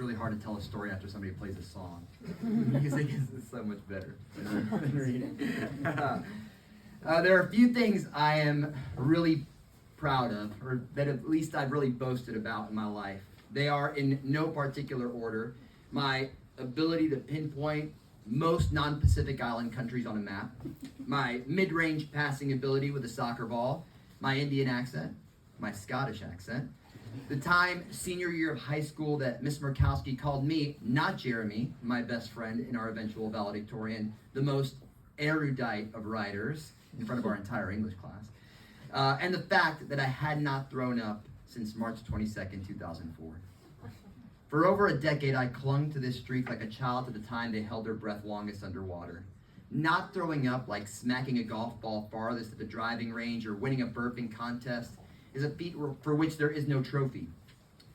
really hard to tell a story after somebody plays a song. Music is so much better than reading. There are a few things I am really proud of, or that at least I've really boasted about in my life. They are in no particular order. My ability to pinpoint most non-Pacific Island countries on a map, my mid-range passing ability with a soccer ball, my Indian accent, my Scottish accent, the time senior year of high school that Miss Murkowski called me, not Jeremy, my best friend in our eventual valedictorian, the most erudite of writers in front of our entire English class, and the fact that I had not thrown up since March 22nd, 2004. For over a decade, I clung to this streak like a child to the time they held their breath longest underwater. Not throwing up like smacking a golf ball farthest at the driving range or winning a burping contest is a feat for which there is no trophy.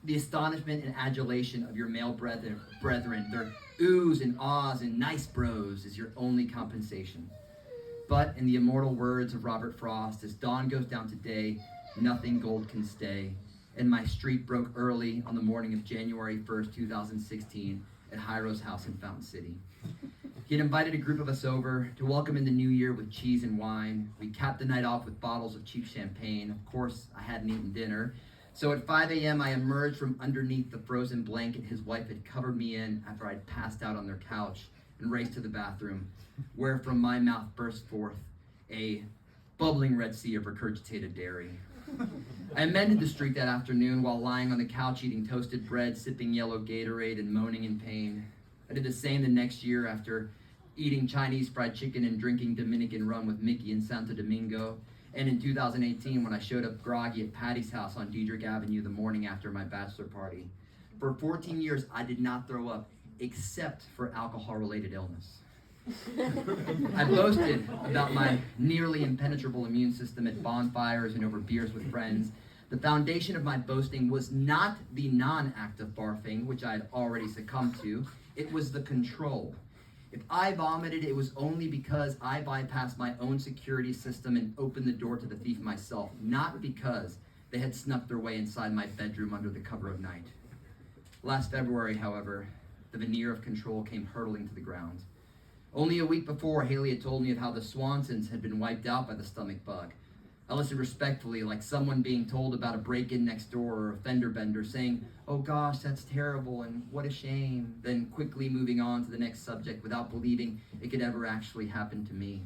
The astonishment and adulation of your male brethren, their oohs and ahs and nice bros is your only compensation. But in the immortal words of Robert Frost, as dawn goes down today, nothing gold can stay. And my streak broke early on the morning of January 1st, 2016 at Jairo's house in Fountain City. He had invited a group of us over to welcome in the new year with cheese and wine. We capped the night off with bottles of cheap champagne. Of course, I hadn't eaten dinner. So at 5 a.m., I emerged from underneath the frozen blanket his wife had covered me in after I'd passed out on their couch and raced to the bathroom, where from my mouth burst forth a bubbling Red Sea of regurgitated dairy. I amended the streak that afternoon while lying on the couch eating toasted bread, sipping yellow Gatorade, and moaning in pain. I did the same the next year after eating Chinese fried chicken and drinking Dominican rum with Mickey in Santo Domingo. And in 2018 when I showed up groggy at Patty's house on Diedrich Avenue the morning after my bachelor party. For 14 years, I did not throw up except for alcohol-related illness. I boasted about my nearly impenetrable immune system at bonfires and over beers with friends. The foundation of my boasting was not the non-act of barfing, which I had already succumbed to. It was the control. If I vomited, it was only because I bypassed my own security system and opened the door to the thief myself, not because they had snuck their way inside my bedroom under the cover of night. Last February, however, the veneer of control came hurtling to the ground. Only a week before, Haley had told me of how the Swansons had been wiped out by the stomach bug. I listened respectfully, like someone being told about a break-in next door or a fender bender, saying, "Oh gosh, that's terrible, and what a shame," then quickly moving on to the next subject without believing it could ever actually happen to me.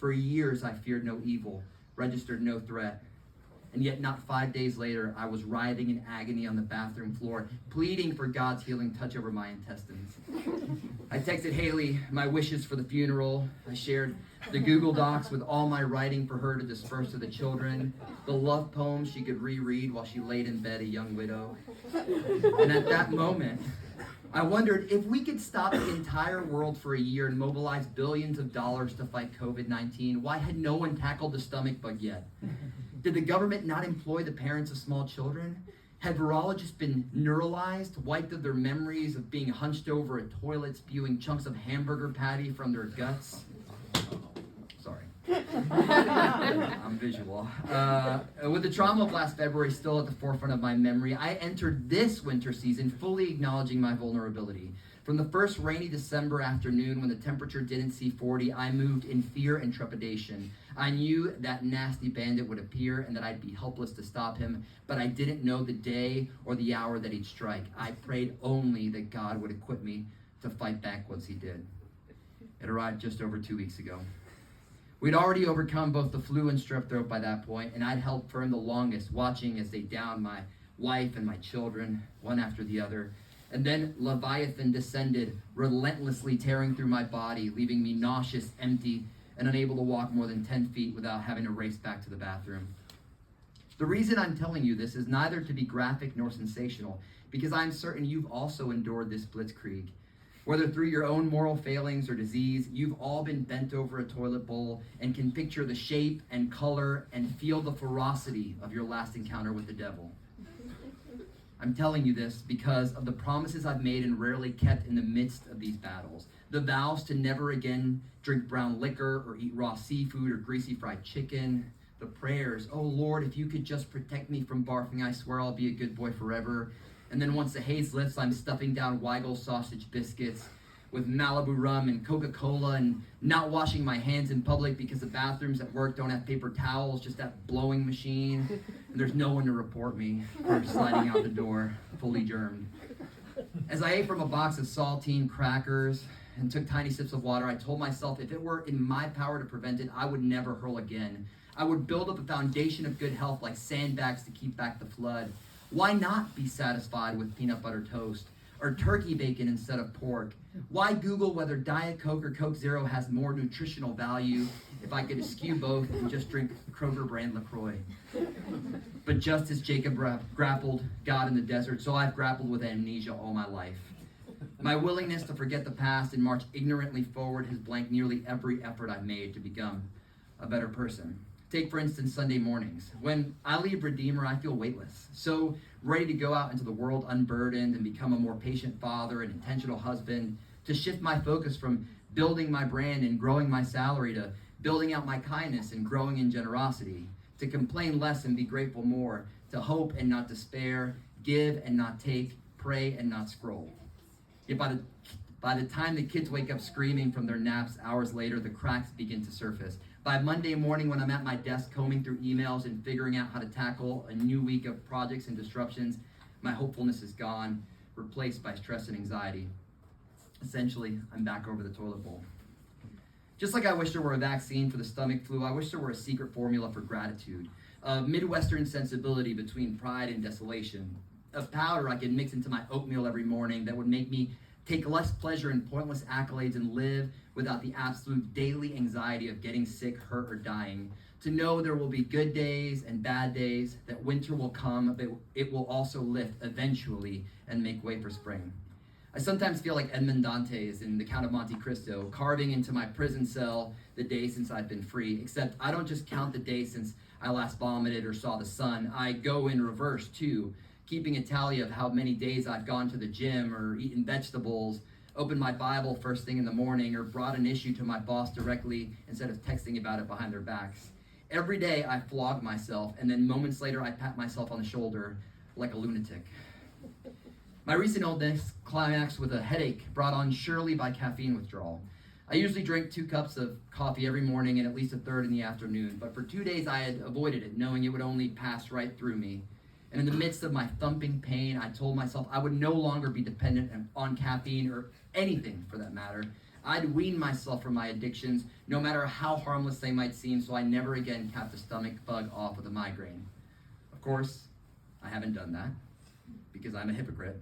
For years, I feared no evil, registered no threat. And yet not 5 days later, I was writhing in agony on the bathroom floor, pleading for God's healing touch over my intestines. I texted Haley my wishes for the funeral. I shared the Google Docs with all my writing for her to disperse to the children, the love poems she could reread while she laid in bed a young widow. And at that moment, I wondered if we could stop the entire world for a year and mobilize billions of dollars to fight COVID-19, why had no one tackled the stomach bug yet? Did the government not employ the parents of small children? Had virologists been neuralized, wiped of their memories of being hunched over a toilet, spewing chunks of hamburger patty from their guts? Sorry. I'm visual. With the trauma of last February still at the forefront of my memory, I entered this winter season fully acknowledging my vulnerability. From the first rainy December afternoon when the temperature didn't see 40, I moved in fear and trepidation. I knew that nasty bandit would appear and that I'd be helpless to stop him, but I didn't know the day or the hour that he'd strike. I prayed only that God would equip me to fight back once he did. It arrived just over 2 weeks ago. We'd already overcome both the flu and strep throat by that point, and I'd held firm the longest, watching as they downed my wife and my children, one after the other. And then Leviathan descended, relentlessly tearing through my body, leaving me nauseous, empty, and unable to walk more than 10 feet without having to race back to the bathroom. The reason I'm telling you this is neither to be graphic nor sensational, because I'm certain you've also endured this blitzkrieg. Whether through your own moral failings or disease, you've all been bent over a toilet bowl and can picture the shape and color and feel the ferocity of your last encounter with the devil. I'm telling you this because of the promises I've made and rarely kept in the midst of these battles. The vows to never again drink brown liquor or eat raw seafood or greasy fried chicken. The prayers, "Oh Lord, if you could just protect me from barfing, I swear I'll be a good boy forever." And then once the haze lifts, I'm stuffing down Weigel sausage biscuits with Malibu rum and Coca-Cola and not washing my hands in public because the bathrooms at work don't have paper towels, just that blowing machine. And there's no one to report me for sliding out the door, fully germed. As I ate from a box of saltine crackers and took tiny sips of water, I told myself if it were in my power to prevent it, I would never hurl again. I would build up a foundation of good health like sandbags to keep back the flood. Why not be satisfied with peanut butter toast or turkey bacon instead of pork? Why Google whether Diet Coke or Coke Zero has more nutritional value if I could eschew both and just drink Kroger brand LaCroix? But just as Jacob grappled God in the desert, so I've grappled with amnesia all my life. My willingness to forget the past and march ignorantly forward has blanked nearly every effort I've made to become a better person. Take, for instance, Sunday mornings. When I leave Redeemer, I feel weightless, so ready to go out into the world unburdened and become a more patient father and intentional husband, to shift my focus from building my brand and growing my salary to building out my kindness and growing in generosity, to complain less and be grateful more, to hope and not despair, give and not take, pray and not scroll. Yet by the time the kids wake up screaming from their naps hours later, the cracks begin to surface. By Monday morning, when I'm at my desk combing through emails and figuring out how to tackle a new week of projects and disruptions, my hopefulness is gone, replaced by stress and anxiety. Essentially, I'm back over the toilet bowl. Just like I wish there were a vaccine for the stomach flu, I wish there were a secret formula for gratitude, a Midwestern sensibility between pride and desolation, a powder I could mix into my oatmeal every morning that would make me take less pleasure in pointless accolades and live without the absolute daily anxiety of getting sick, hurt, or dying. To know there will be good days and bad days, that winter will come, but it will also lift eventually and make way for spring. I sometimes feel like Edmond Dantes in The Count of Monte Cristo, carving into my prison cell the day since I've been free, except I don't just count the days since I last vomited or saw the sun. I go in reverse too, keeping a tally of how many days I've gone to the gym or eaten vegetables, opened my Bible first thing in the morning, or brought an issue to my boss directly instead of texting about it behind their backs. Every day I flog myself, and then moments later I pat myself on the shoulder like a lunatic. My recent illness climaxed with a headache brought on surely by caffeine withdrawal. I usually drink 2 cups of coffee every morning and at least a third in the afternoon, but for 2 days I had avoided it, knowing it would only pass right through me. And in the midst of my thumping pain, I told myself I would no longer be dependent on caffeine or anything for that matter. I'd wean myself from my addictions, no matter how harmless they might seem, so I never again capped the stomach bug off with a migraine. Of course, I haven't done that, because I'm a hypocrite.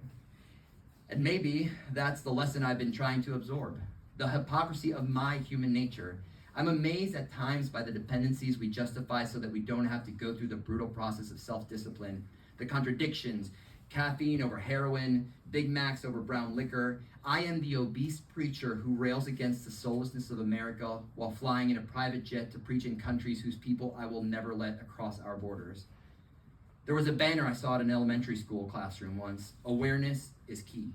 And maybe that's the lesson I've been trying to absorb, the hypocrisy of my human nature. I'm amazed at times by the dependencies we justify so that we don't have to go through the brutal process of self-discipline, the contradictions, caffeine over heroin, Big Macs over brown liquor. I am the obese preacher who rails against the soullessness of America while flying in a private jet to preach in countries whose people I will never let across our borders. There was a banner I saw at an elementary school classroom once: awareness is key.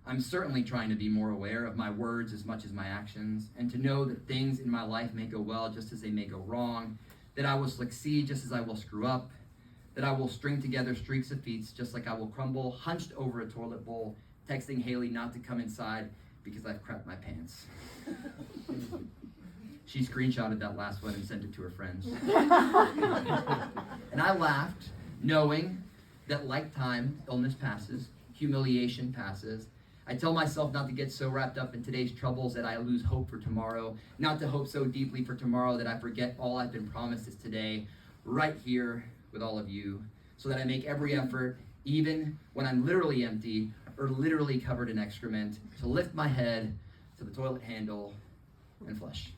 I'm certainly trying to be more aware of my words as much as my actions, and to know that things in my life may go well just as they may go wrong, that I will succeed just as I will screw up, that I will string together streaks of feet just like I will crumble, hunched over a toilet bowl, texting Haley not to come inside because I've crapped my pants. She screenshotted that last one and sent it to her friends. And I laughed, knowing that like time, illness passes, humiliation passes. I tell myself not to get so wrapped up in today's troubles that I lose hope for tomorrow, not to hope so deeply for tomorrow that I forget all I've been promised is today, right here with all of you, so that I make every effort, even when I'm literally empty or literally covered in excrement, to lift my head to the toilet handle and flush.